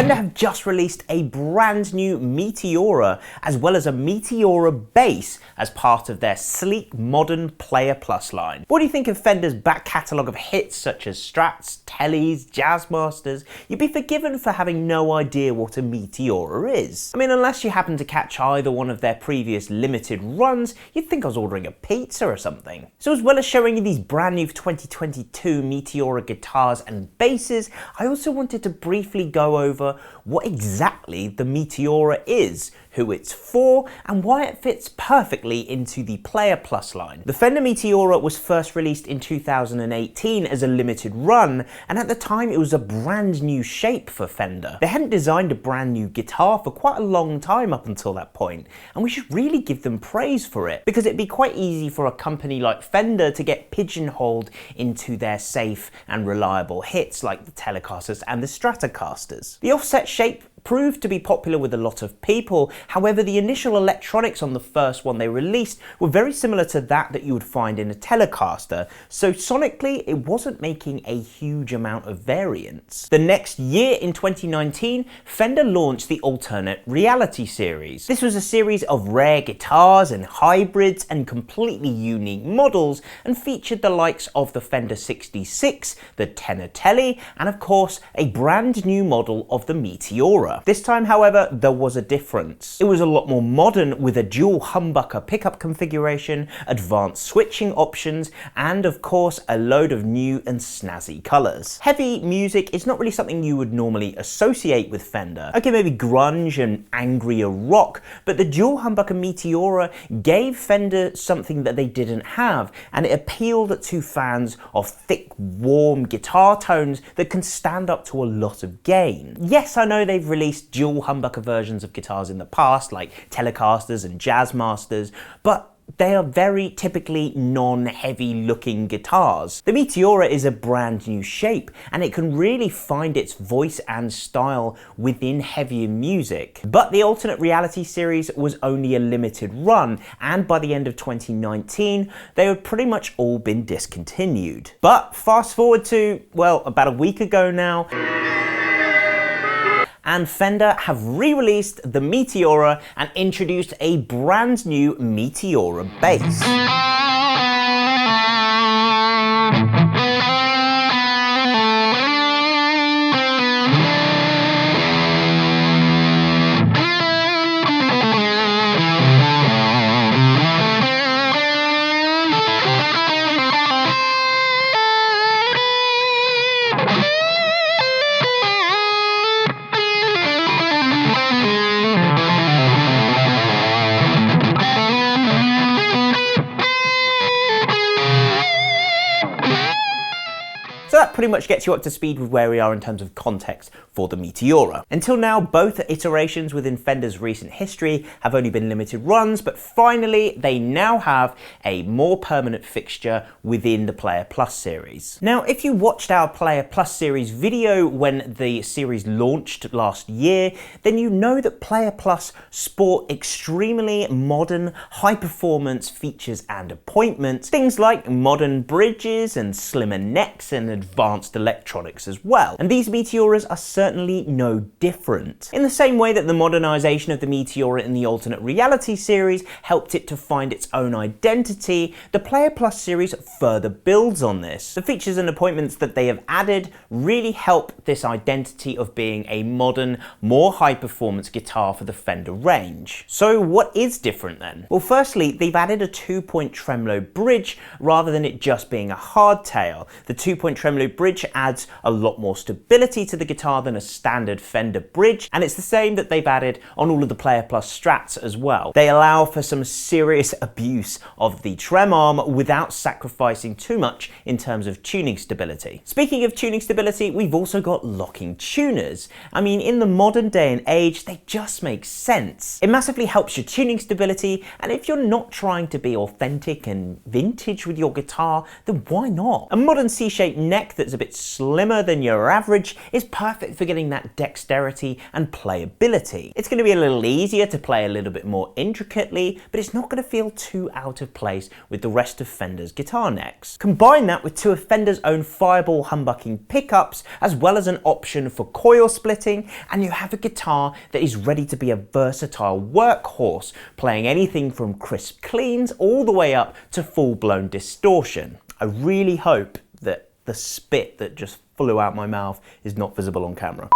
Fender have just released a brand new Meteora, as well as a Meteora bass as part of their sleek, modern Player Plus line. What do you think of Fender's back catalogue of hits such as Strats, Tellys, Jazzmasters? You'd be forgiven for having no idea what a Meteora is. I mean, unless you happen to catch either one of their previous limited runs, you'd think I was ordering a pizza or something. So as well as showing you these brand new 2022 Meteora guitars and basses, I also wanted to briefly go over what exactly the Meteora is, who it's for, and why it fits perfectly into the Player Plus line. The Fender Meteora was first released in 2018 as a limited run, and at the time it was a brand new shape for Fender. They hadn't designed a brand new guitar for quite a long time up until that point, and we should really give them praise for it, because it'd be quite easy for a company like Fender to get pigeonholed into their safe and reliable hits like the Telecasters and the Stratocasters. The offset shape proved to be popular with a lot of people. However, the initial electronics on the first one they released were very similar to that you would find in a Telecaster, so sonically it wasn't making a huge amount of variance. The next year, in 2019, Fender launched the Alternate Reality series. This was a series of rare guitars and hybrids and completely unique models, and featured the likes of the Fender 66, the Tenor Tele, and of course a brand new model of the Meteora. This time, however, there was a difference. It was a lot more modern, with a dual humbucker pickup configuration, advanced switching options, and of course a load of new and snazzy colours. Heavy music is not really something you would normally associate with Fender. Okay, maybe grunge and angrier rock, but the dual humbucker Meteora gave Fender something that they didn't have, and it appealed to fans of thick, warm guitar tones that can stand up to a lot of gain. Yes, I know they've released dual humbucker versions of guitars in the past, like Telecasters and Jazzmasters, but they are very typically non-heavy looking guitars. The Meteora is a brand new shape, and it can really find its voice and style within heavier music. But the Alternate Reality series was only a limited run, and by the end of 2019, they had pretty much all been discontinued. But fast forward to, well, about a week ago now, and Fender have re-released the Meteora and introduced a brand new Meteora bass. So that pretty much gets you up to speed with where we are in terms of context for the Meteora. Until now, both iterations within Fender's recent history have only been limited runs, but finally they now have a more permanent fixture within the Player Plus series. Now, if you watched our Player Plus series video when the series launched last year, then you know that Player Plus sport extremely modern, high-performance features and appointments, things like modern bridges and slimmer necks and advanced electronics as well. And these Meteoras are certainly no different. In the same way that the modernization of the Meteora in the Alternate Reality series helped it to find its own identity, the Player Plus series further builds on this. The features and appointments that they have added really help this identity of being a modern, more high-performance guitar for the Fender range. So what is different then? Well, firstly, they've added a 2-point tremolo bridge rather than it just being a hardtail. The 2-point tremolo bridge adds a lot more stability to the guitar than a standard Fender bridge, and it's the same that they've added on all of the Player Plus Strats as well. They allow for some serious abuse of the trem arm without sacrificing too much in terms of tuning stability. Speaking of tuning stability, we've also got locking tuners. I mean, in the modern day and age, they just make sense. It massively helps your tuning stability, and if you're not trying to be authentic and vintage with your guitar, then why not? A modern C-shaped neck that's a bit slimmer than your average is perfect for getting that dexterity and playability. It's going to be a little easier to play a little bit more intricately, but it's not going to feel too out of place with the rest of Fender's guitar necks. Combine that with two of Fender's own Fireball humbucking pickups, as well as an option for coil splitting, and you have a guitar that is ready to be a versatile workhorse, playing anything from crisp cleans all the way up to full-blown distortion. I really hope that the spit that just flew out my mouth is not visible on camera.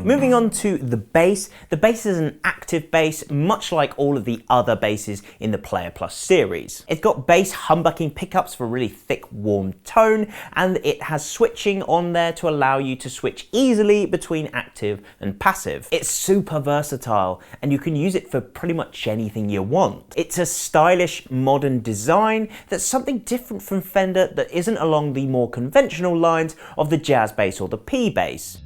Moving on to the bass. The bass is an active bass, much like all of the other basses in the Player Plus series. It's got bass humbucking pickups for a really thick, warm tone, and it has switching on there to allow you to switch easily between active and passive. It's super versatile, and you can use it for pretty much anything you want. It's a stylish, modern design that's something different from Fender that isn't along the more conventional lines of the jazz bass or the P bass.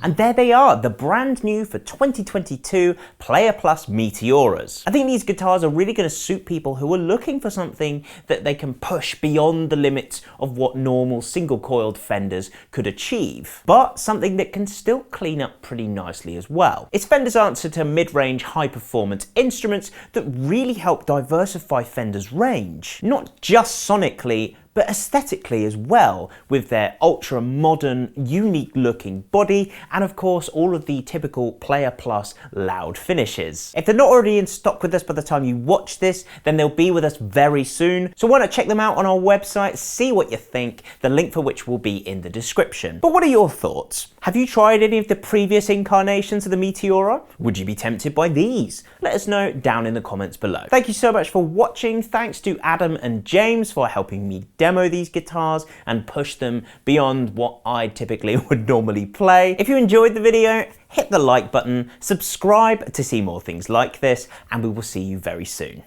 And there they are, the brand new for 2022 Player Plus Meteoras. I think these guitars are really going to suit people who are looking for something that they can push beyond the limits of what normal single-coiled Fenders could achieve, but something that can still clean up pretty nicely as well. It's Fender's answer to mid-range, high-performance instruments that really help diversify Fender's range, not just sonically, but aesthetically as well, with their ultra modern, unique looking body, and of course all of the typical Player Plus loud finishes. If they're not already in stock with us by the time you watch this, then they'll be with us very soon, so why not check them out on our website, see what you think, the link for which will be in the description. But what are your thoughts? Have you tried any of the previous incarnations of the Meteora? Would you be tempted by these? Let us know down in the comments below. Thank you so much for watching. Thanks to Adam and James for helping me demo these guitars and push them beyond what I typically would normally play. If you enjoyed the video, hit the like button, subscribe to see more things like this, and we will see you very soon.